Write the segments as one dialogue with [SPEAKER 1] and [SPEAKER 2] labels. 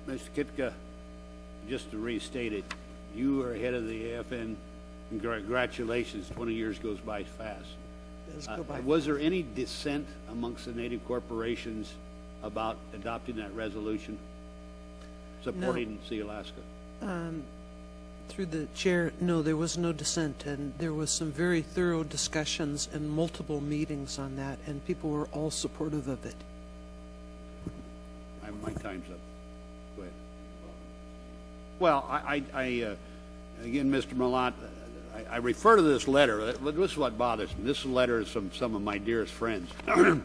[SPEAKER 1] Mr. Kitka, just to restate it, you are head of the AFN. Congratulations, 20 years goes by fast. Was there any dissent amongst the native corporations about adopting that resolution, supporting Sealaska?
[SPEAKER 2] Through the chair, no, there was no dissent, and there was some very thorough discussions and multiple meetings on that, and people were all supportive of it.
[SPEAKER 1] My time's up. Go ahead. Well, again, Mr. Malat, I refer to this letter. This is what bothers me. This letter is from some of my dearest friends. The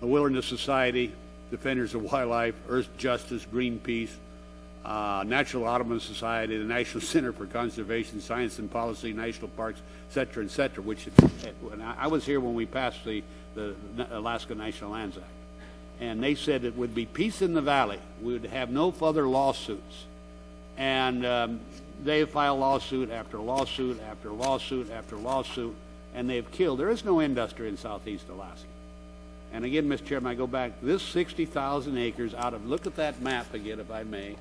[SPEAKER 1] Wilderness Society, Defenders of Wildlife, Earth Justice, Greenpeace, Natural Audubon Society, the National Center for Conservation, Science and Policy, National Parks, et cetera, which I was here when we passed the Alaska National Lands Act. And they said it would be peace in the valley. We would have no further lawsuits. And they have filed lawsuit after lawsuit after lawsuit after lawsuit, and they've killed. There is no industry in southeast Alaska. And again, Mr. Chairman, I go back, this 60,000 acres out of, look at that map again, if I may,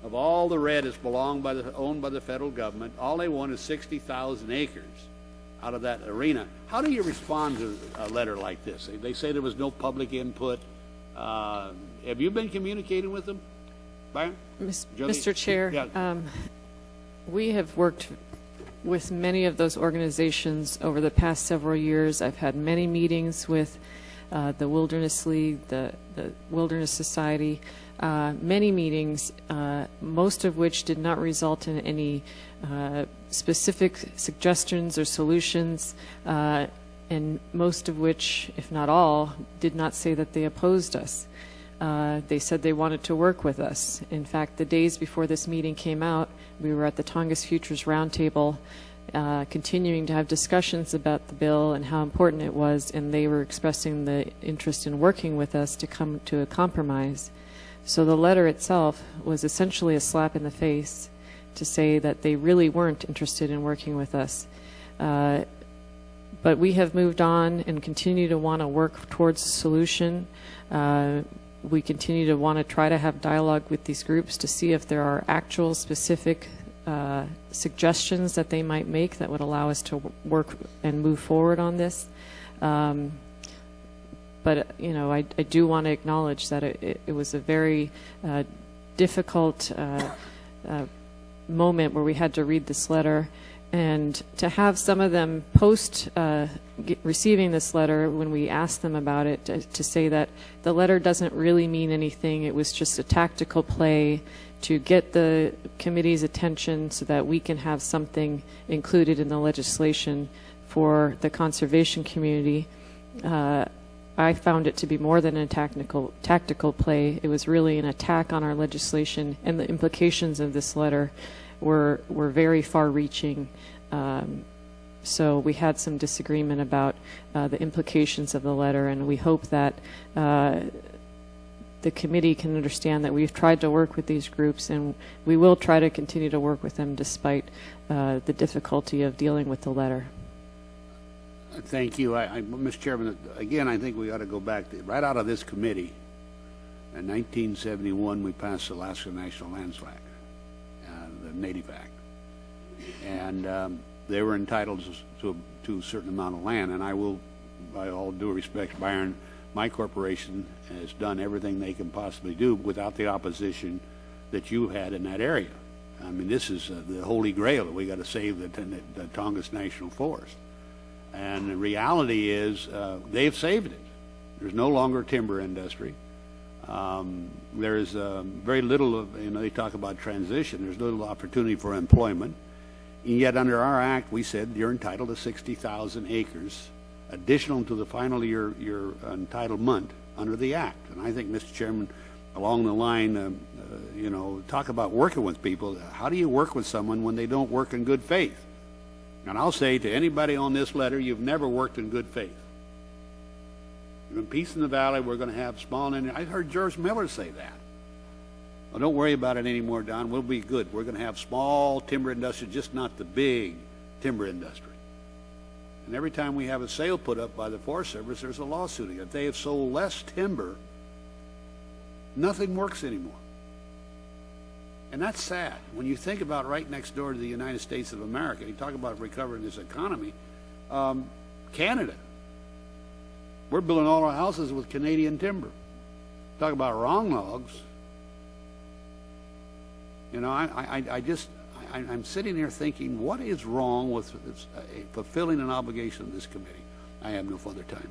[SPEAKER 1] of all the red is owned by the federal government. All they want is 60,000 acres out of that arena. How do you respond to a letter like this? They say there was no public input. Have you been communicating with them, Byron?
[SPEAKER 3] Mr. Chair,
[SPEAKER 1] yeah.
[SPEAKER 3] We have worked with many of those organizations over the past several years. I've had many meetings with the Wilderness League, the Wilderness Society, many meetings, most of which did not result in any specific suggestions or solutions, and most of which, if not all, did not say that they opposed us. They said they wanted to work with us. In fact, the days before this meeting came out, we were at the Tongass Futures Roundtable continuing to have discussions about the bill and how important it was, and they were expressing the interest in working with us to come to a compromise. So the letter itself was essentially a slap in the face to say that they really weren't interested in working with us. But we have moved on and continue to want to work towards a solution. We continue to want to try to have dialogue with these groups to see if there are actual specific suggestions that they might make that would allow us to work and move forward on this. But you know, I do want to acknowledge that it was a very difficult moment where we had to read this letter, and to have some of them post receiving this letter when we asked them about it to say that the letter doesn't really mean anything. It was just a tactical play to get the committee's attention so that we can have something included in the legislation for the conservation community. I found it to be more than a tactical play. It was really an attack on our legislation, and the implications of this letter were very far-reaching. So we had some disagreement about the implications of the letter, and we hope that the committee can understand that we've tried to work with these groups, and we will try to continue to work with them despite the difficulty of dealing with the letter.
[SPEAKER 1] Thank you. Mr. Chairman, again, I think we ought to go back right out of this committee. In 1971, we passed the Alaska National Lands Act, the Native Act, and they were entitled to a certain amount of land. And I will, by all due respect, Byron, my corporation has done everything they can possibly do without the opposition that you had in that area. I mean, this is the holy grail that we got to save the Tongass National Forest. And the reality is they've saved it. There's no longer timber industry. There's very little of, they talk about transition. There's little opportunity for employment. And yet under our act, we said you're entitled to 60,000 acres additional to the final your entitlement under the act. And I think, Mr. Chairman, along the line, talk about working with people. How do you work with someone when they don't work in good faith? And I'll say to anybody on this letter, you've never worked in good faith. In peace in the valley, we're going to have small, and I heard George Miller say that. Well, don't worry about it anymore, Don. We'll be good. We're going to have small timber industry, just not the big timber industry. And every time we have a sale put up by the Forest Service, there's a lawsuit. If they have sold less timber, nothing works anymore. And that's sad. When you think about right next door to the United States of America, you talk about recovering this economy, Canada. We're building all our houses with Canadian timber. Talk about wrong logs. You know, I'm sitting here thinking, what is wrong with this, fulfilling an obligation of this committee? I have no further time.